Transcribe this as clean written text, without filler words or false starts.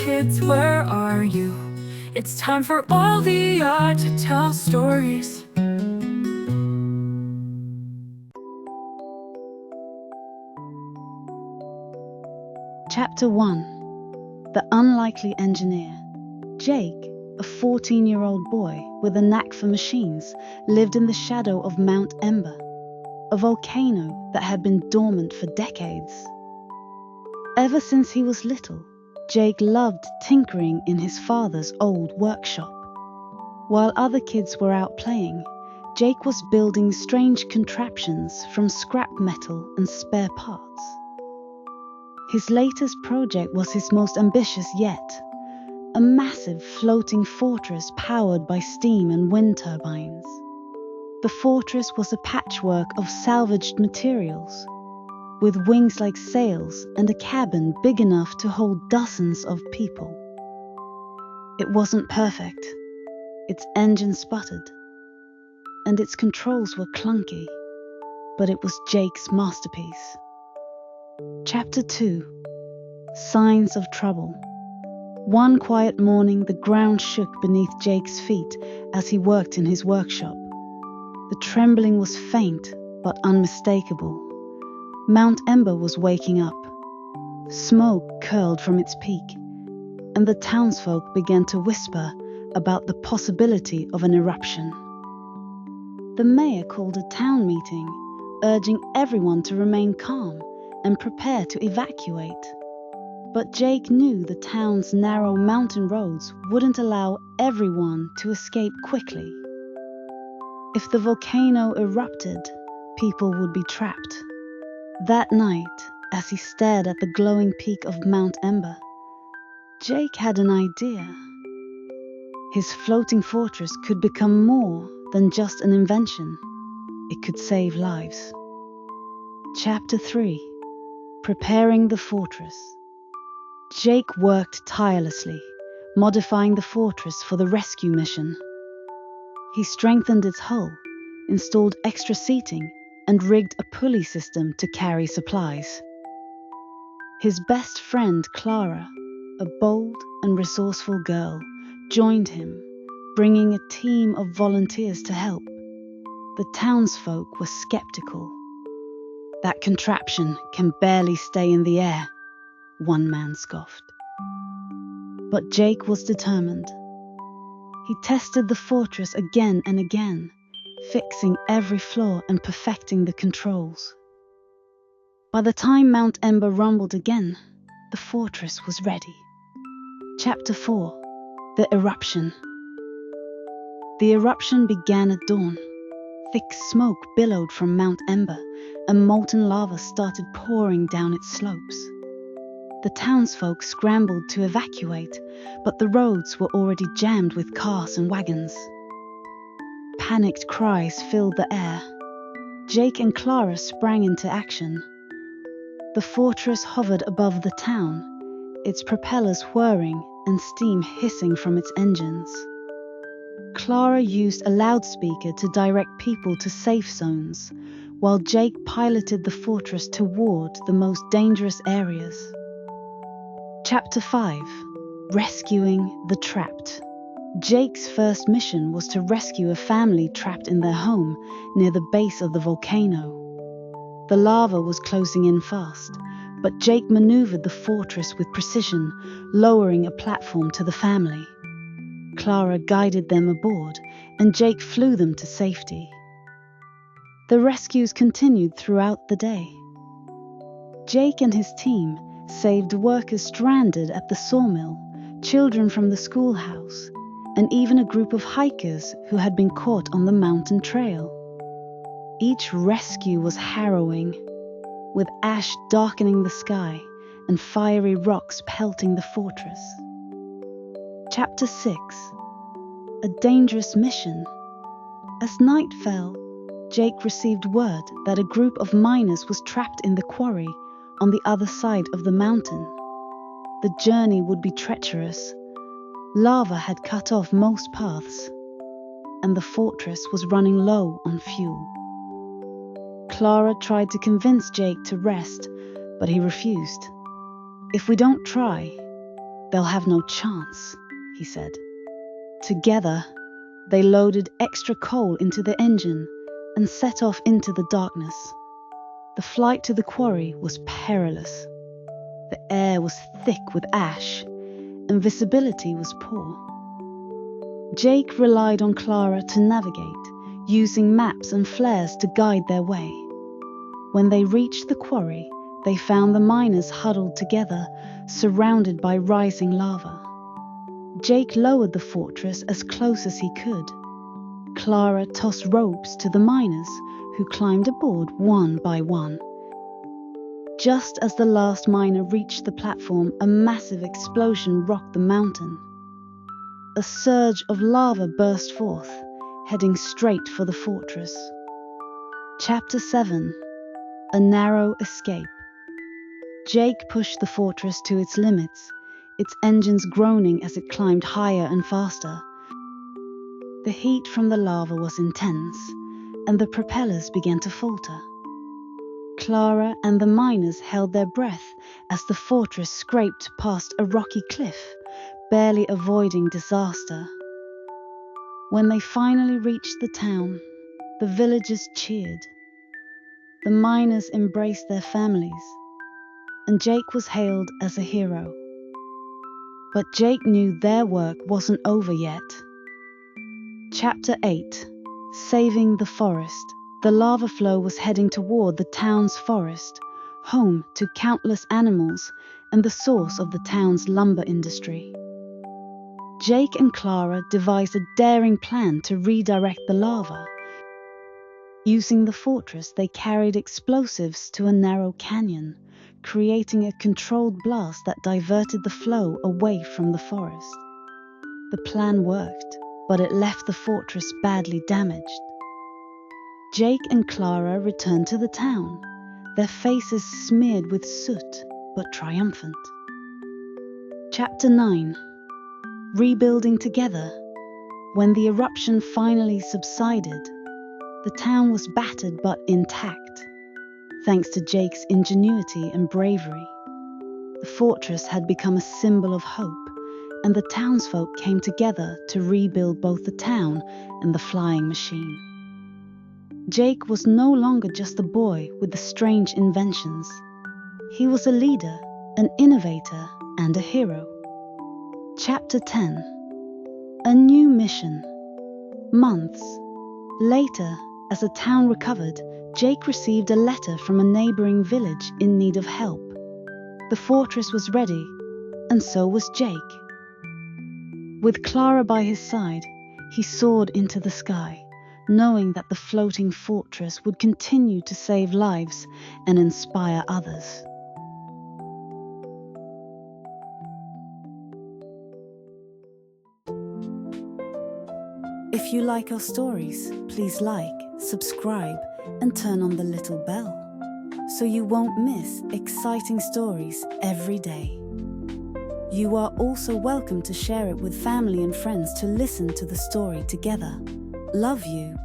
kids, where are you? It's time for all the art to tell stories. Chapter 1. The Unlikely Engineer. Jake, a 14-year-old boy with a knack for machines, lived in the shadow of Mount Ember, a volcano that had been dormant for decades. Ever since he was little, Jake loved tinkering in his father's old workshop. While other kids were out playing, Jake was building strange contraptions from scrap metal and spare parts. His latest project was his most ambitious yet, a massive floating fortress powered by steam and wind turbines. The fortress was a patchwork of salvaged materials, with wings like sails and a cabin big enough to hold dozens of people. It wasn't perfect. Its engine sputtered, and its controls were clunky, but it was Jake's masterpiece. Chapter 2. Signs of Trouble. One quiet morning, the ground shook beneath Jake's feet as he worked in his workshop. The trembling was faint but unmistakable. Mount Ember was waking up. Smoke curled from its peak, and the townsfolk began to whisper about the possibility of an eruption. The mayor called a town meeting, urging everyone to remain calm and prepare to evacuate. But Jake knew the town's narrow mountain roads wouldn't allow everyone to escape quickly. If the volcano erupted, people would be trapped. That night, as he stared at the glowing peak of Mount Ember, Jake had an idea. His floating fortress could become more than just an invention. It could save lives. Chapter 3. Preparing the fortress. Jake worked tirelessly, modifying the fortress for the rescue mission. He strengthened its hull, installed extra seating, and rigged a pulley system to carry supplies. His best friend, Clara, a bold and resourceful girl, joined him, bringing a team of volunteers to help. The townsfolk were skeptical. "That contraption can barely stay in the air," one man scoffed. But Jake was determined. He tested the fortress again and again, fixing every flaw and perfecting the controls. By the time Mount Ember rumbled again, the fortress was ready. Chapter 4. The Eruption. The eruption began at dawn. Thick smoke billowed from Mount Ember, and molten lava started pouring down its slopes. The townsfolk scrambled to evacuate, but the roads were already jammed with cars and wagons. Panicked cries filled the air. Jake and Clara sprang into action. The fortress hovered above the town, its propellers whirring and steam hissing from its engines. Clara used a loudspeaker to direct people to safe zones, while Jake piloted the fortress toward the most dangerous areas. Chapter 5. Rescuing the Trapped. Jake's first mission was to rescue a family trapped in their home near the base of the volcano. The lava was closing in fast, but Jake maneuvered the fortress with precision, lowering a platform to the family. Clara guided them aboard, and Jake flew them to safety. The rescues continued throughout the day. Jake and his team saved workers stranded at the sawmill, children from the schoolhouse, and even a group of hikers who had been caught on the mountain trail. Each rescue was harrowing, with ash darkening the sky and fiery rocks pelting the fortress. Chapter 6. A Dangerous Mission. As night fell, Jake received word that a group of miners was trapped in the quarry on the other side of the mountain. The journey would be treacherous. Lava had cut off most paths, and the fortress was running low on fuel. Clara tried to convince Jake to rest, but he refused. "If we don't try, They'll have no chance, he said. Together, they loaded extra coal into the engine and set off into the darkness. The flight to the quarry was perilous. The air was thick with ash, and visibility was poor. Jake relied on Clara to navigate, using maps and flares to guide their way. When they reached the quarry, they found the miners huddled together, surrounded by rising lava. Jake lowered the fortress as close as he could. Clara tossed ropes to the miners, who climbed aboard one by one. Just as the last miner reached the platform, a massive explosion rocked the mountain. A surge of lava burst forth, heading straight for the fortress. Chapter 7. A narrow escape. Jake pushed the fortress to its limits, its engines groaning as it climbed higher and faster. The heat from the lava was intense, and the propellers began to falter. Clara and the miners held their breath as the fortress scraped past a rocky cliff, barely avoiding disaster. When they finally reached the town, the villagers cheered. The miners embraced their families, and Jake was hailed as a hero. But Jake knew their work wasn't over yet. Chapter 8. Saving the forest. The lava flow was heading toward the town's forest, home to countless animals and the source of the town's lumber industry. Jake and Clara devised a daring plan to redirect the lava. Using the fortress, they carried explosives to a narrow canyon, creating a controlled blast that diverted the flow away from the forest. The plan worked, but it left the fortress badly damaged. Jake and Clara returned to the town, their faces smeared with soot, but triumphant. Chapter 9. Rebuilding together. When the eruption finally subsided, the town was battered but intact, thanks to Jake's ingenuity and bravery. The fortress had become a symbol of hope, and the townsfolk came together to rebuild both the town and the flying machine. Jake was no longer just a boy with the strange inventions. He was a leader, an innovator, and a hero. Chapter 10. A new mission. Months later, as the town recovered, Jake received a letter from a neighboring village in need of help. The fortress was ready, and so was Jake. With Clara by his side, he soared into the sky, knowing that the floating fortress would continue to save lives and inspire others. If you like our stories, please like, subscribe, and turn on the little bell, so you won't miss exciting stories every day. You are also welcome to share it with family and friends to listen to the story together. Love you.